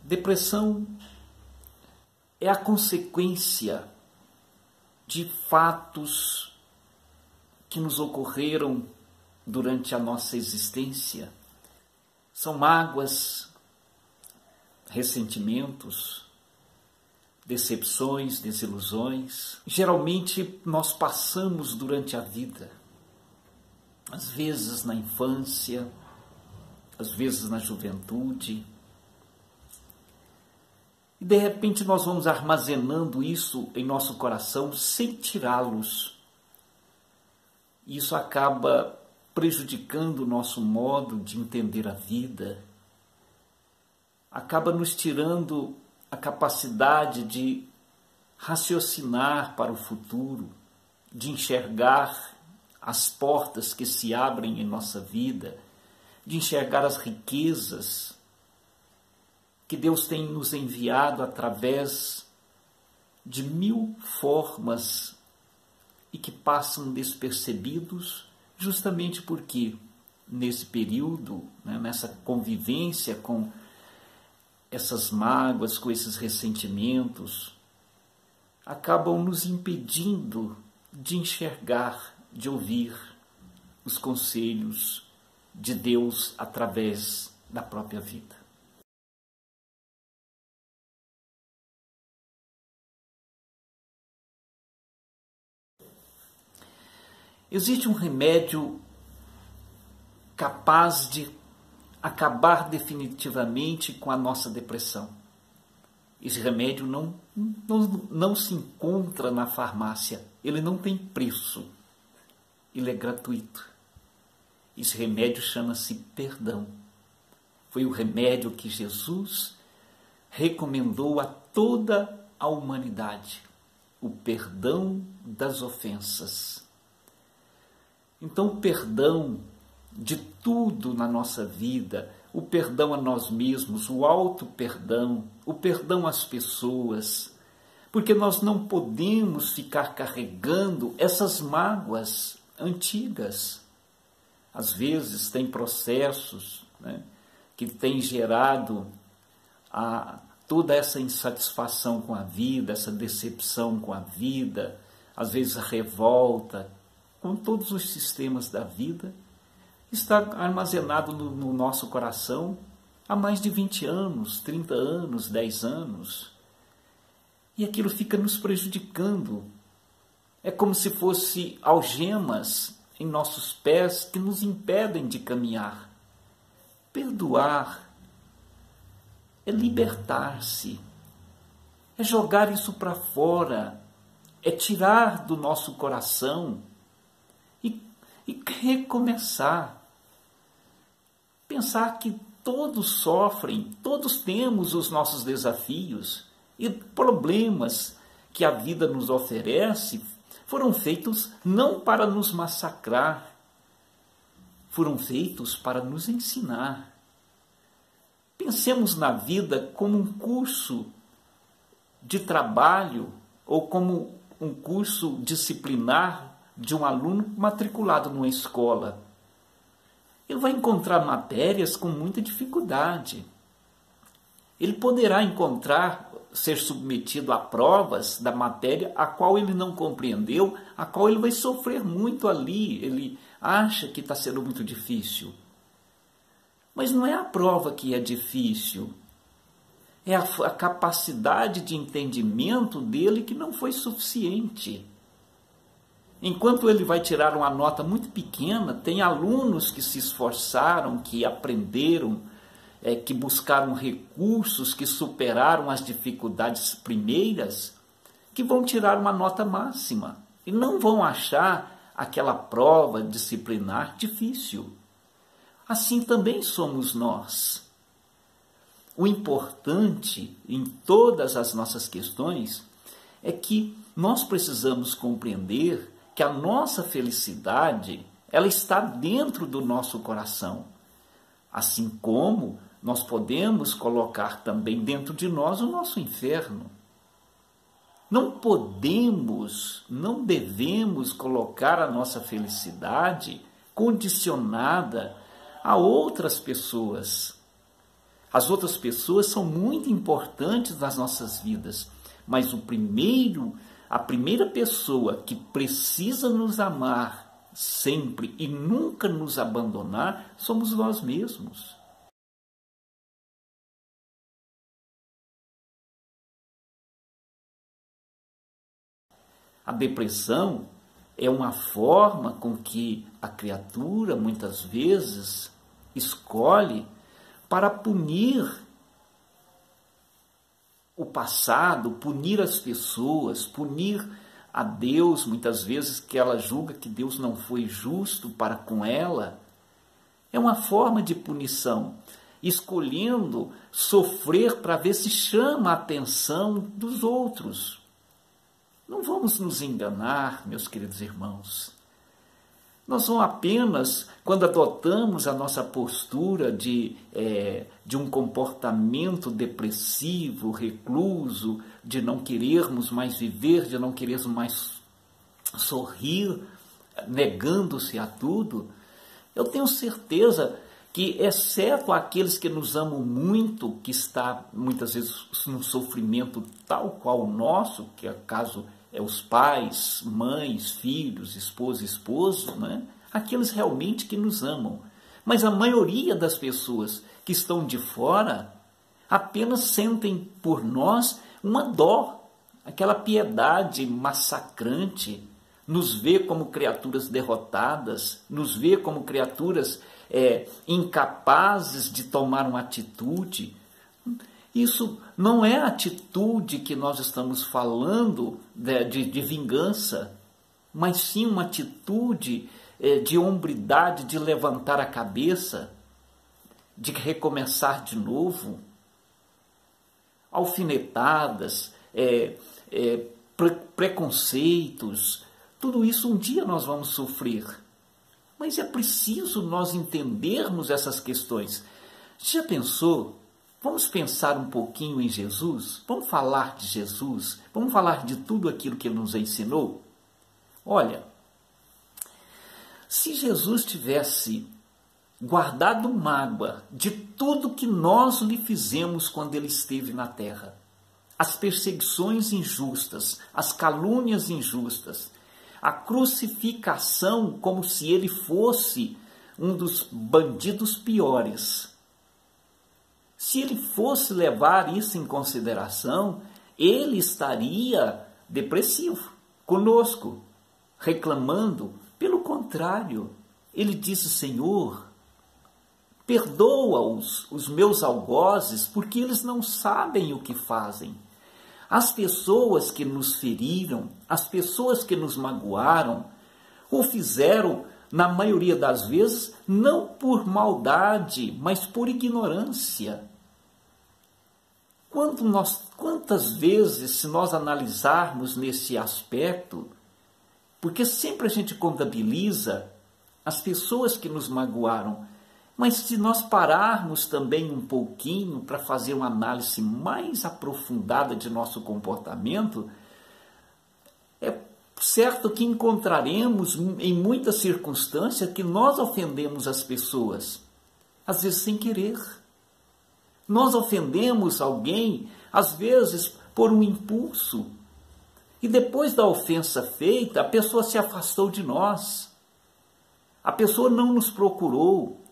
Depressão é a consequência de fatos que nos ocorreram durante a nossa existência. São mágoas, ressentimentos, decepções, desilusões. Geralmente nós passamos durante a vida, às vezes na infância, às vezes na juventude. E de repente nós vamos armazenando isso em nosso coração sem tirá-los. Isso acaba prejudicando o nosso modo de entender a vida. Acaba nos tirando a capacidade de raciocinar para o futuro, de enxergar as portas que se abrem em nossa vida, de enxergar as riquezas que Deus tem nos enviado através de 1000 formas e que passam despercebidos, justamente porque nesse período, nessa convivência com essas mágoas, com esses ressentimentos, acabam nos impedindo de enxergar, de ouvir os conselhos de Deus através da própria vida. Existe um remédio capaz de acabar definitivamente com a nossa depressão. Esse remédio não se encontra na farmácia, ele não tem preço, ele é gratuito. Esse remédio chama-se perdão. Foi o remédio que Jesus recomendou a toda a humanidade, o perdão das ofensas. Então, o perdão de tudo na nossa vida, o perdão a nós mesmos, o auto-perdão, o perdão às pessoas, porque nós não podemos ficar carregando essas mágoas antigas. Às vezes tem processos que têm gerado toda essa insatisfação com a vida, essa decepção com a vida, às vezes a revolta, com todos os sistemas da vida, está armazenado no nosso coração há mais de 20 anos, 30 anos, 10 anos. E aquilo fica nos prejudicando. É como se fosse algemas em nossos pés que nos impedem de caminhar. Perdoar é libertar-se, é jogar isso para fora, é tirar do nosso coração e recomeçar. Pensar que todos sofrem, todos temos os nossos desafios e problemas que a vida nos oferece foram feitos não para nos massacrar, foram feitos para nos ensinar. Pensemos na vida como um curso de trabalho ou como um curso disciplinar de um aluno matriculado numa escola. Ele vai encontrar matérias com muita dificuldade. Ele poderá ser submetido a provas da matéria a qual ele não compreendeu, a qual ele vai sofrer muito ali. Ele acha que está sendo muito difícil. Mas não é a prova que é difícil. É a capacidade de entendimento dele que não foi suficiente. Enquanto ele vai tirar uma nota muito pequena, tem alunos que se esforçaram, que aprenderam, que buscaram recursos, que superaram as dificuldades primeiras, que vão tirar uma nota máxima e não vão achar aquela prova disciplinar difícil. Assim também somos nós. O importante em todas as nossas questões é que nós precisamos compreender que a nossa felicidade, ela está dentro do nosso coração. Assim como nós podemos colocar também dentro de nós o nosso inferno. Não podemos, não devemos colocar a nossa felicidade condicionada a outras pessoas. As outras pessoas são muito importantes nas nossas vidas, mas a primeira pessoa que precisa nos amar sempre e nunca nos abandonar somos nós mesmos. A depressão é uma forma com que a criatura, muitas vezes, escolhe para punir o passado, punir as pessoas, punir a Deus, muitas vezes que ela julga que Deus não foi justo para com ela. É uma forma de punição, escolhendo sofrer para ver se chama a atenção dos outros. Não vamos nos enganar, meus queridos irmãos. Nós não apenas, quando adotamos a nossa postura de um comportamento depressivo, recluso, de não querermos mais viver, de não querermos mais sorrir, negando-se a tudo, eu tenho certeza que, exceto aqueles que nos amam muito, que está muitas vezes num sofrimento tal qual o nosso, que é o caso os pais, mães, filhos, esposa, esposo, né? Aqueles realmente que nos amam. Mas a maioria das pessoas que estão de fora apenas sentem por nós uma dó, aquela piedade massacrante, nos vê como criaturas derrotadas, nos vê como criaturas incapazes de tomar uma atitude. Isso não é a atitude que nós estamos falando de vingança, mas sim uma atitude de hombridade, de levantar a cabeça, de recomeçar de novo. Alfinetadas, preconceitos, tudo isso um dia nós vamos sofrer. Mas é preciso nós entendermos essas questões. Já pensou? Vamos pensar um pouquinho em Jesus? Vamos falar de Jesus? Vamos falar de tudo aquilo que Ele nos ensinou? Olha, se Jesus tivesse guardado mágoa de tudo que nós lhe fizemos quando Ele esteve na terra, as perseguições injustas, as calúnias injustas, a crucificação como se Ele fosse um dos bandidos piores, se Ele fosse levar isso em consideração, Ele estaria depressivo conosco, reclamando. Pelo contrário, Ele disse: Senhor, perdoa-os, os meus algozes, porque eles não sabem o que fazem. As pessoas que nos feriram, as pessoas que nos magoaram, o fizeram, na maioria das vezes, não por maldade, mas por ignorância. Quantas vezes, se nós analisarmos nesse aspecto, porque sempre a gente contabiliza as pessoas que nos magoaram, mas se nós pararmos também um pouquinho para fazer uma análise mais aprofundada de nosso comportamento, é certo que encontraremos em muitas circunstâncias que nós ofendemos as pessoas, às vezes sem querer. Nós ofendemos alguém, às vezes por um impulso, e depois da ofensa feita, a pessoa se afastou de nós. A pessoa não nos procurou,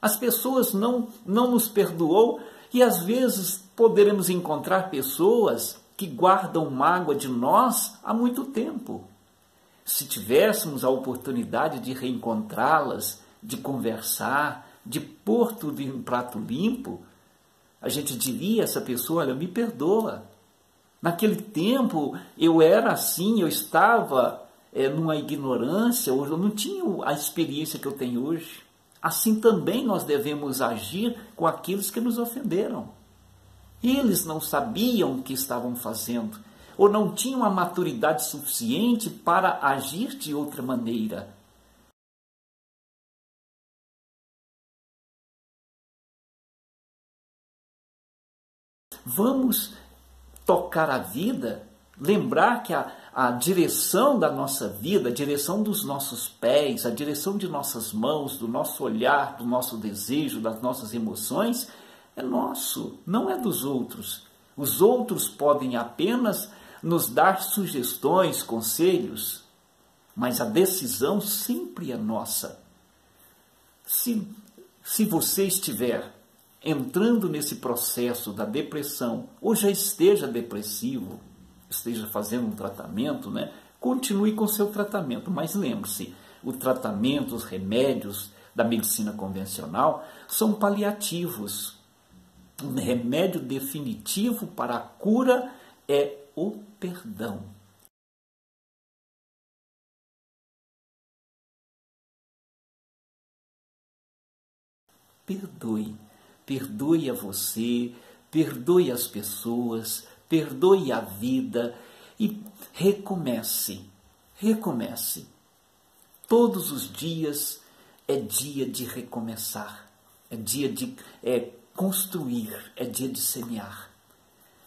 as pessoas não nos perdoou, e às vezes poderemos encontrar pessoas que guardam mágoa de nós há muito tempo. Se tivéssemos a oportunidade de reencontrá-las, de conversar, de pôr tudo em um prato limpo, a gente diria a essa pessoa: olha, me perdoa. Naquele tempo eu era assim, eu estava numa ignorância, eu não tinha a experiência que eu tenho hoje. Assim também nós devemos agir com aqueles que nos ofenderam. Eles não sabiam o que estavam fazendo, ou não tinham a maturidade suficiente para agir de outra maneira. Vamos tocar a vida, lembrar que a direção da nossa vida, a direção dos nossos pés, a direção de nossas mãos, do nosso olhar, do nosso desejo, das nossas emoções, é nosso, não é dos outros. Os outros podem apenas nos dar sugestões, conselhos, mas a decisão sempre é nossa. Se você estiver entrando nesse processo da depressão, ou já esteja depressivo, esteja fazendo um tratamento, né? Continue com o seu tratamento, mas lembre-se, o tratamento, os remédios da medicina convencional são paliativos. Um remédio definitivo para a cura é o perdão. Perdoe. Perdoe a você, perdoe as pessoas, perdoe a vida e recomece. Recomece. Todos os dias é dia de recomeçar, é dia de construir, é dia de semear.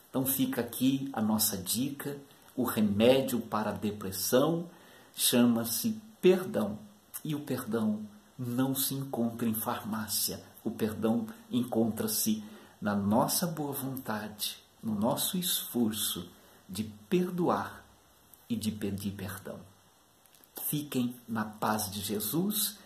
Então fica aqui a nossa dica, o remédio para a depressão chama-se perdão. E o perdão não se encontra em farmácia, o perdão encontra-se na nossa boa vontade, no nosso esforço de perdoar e de pedir perdão. Fiquem na paz de Jesus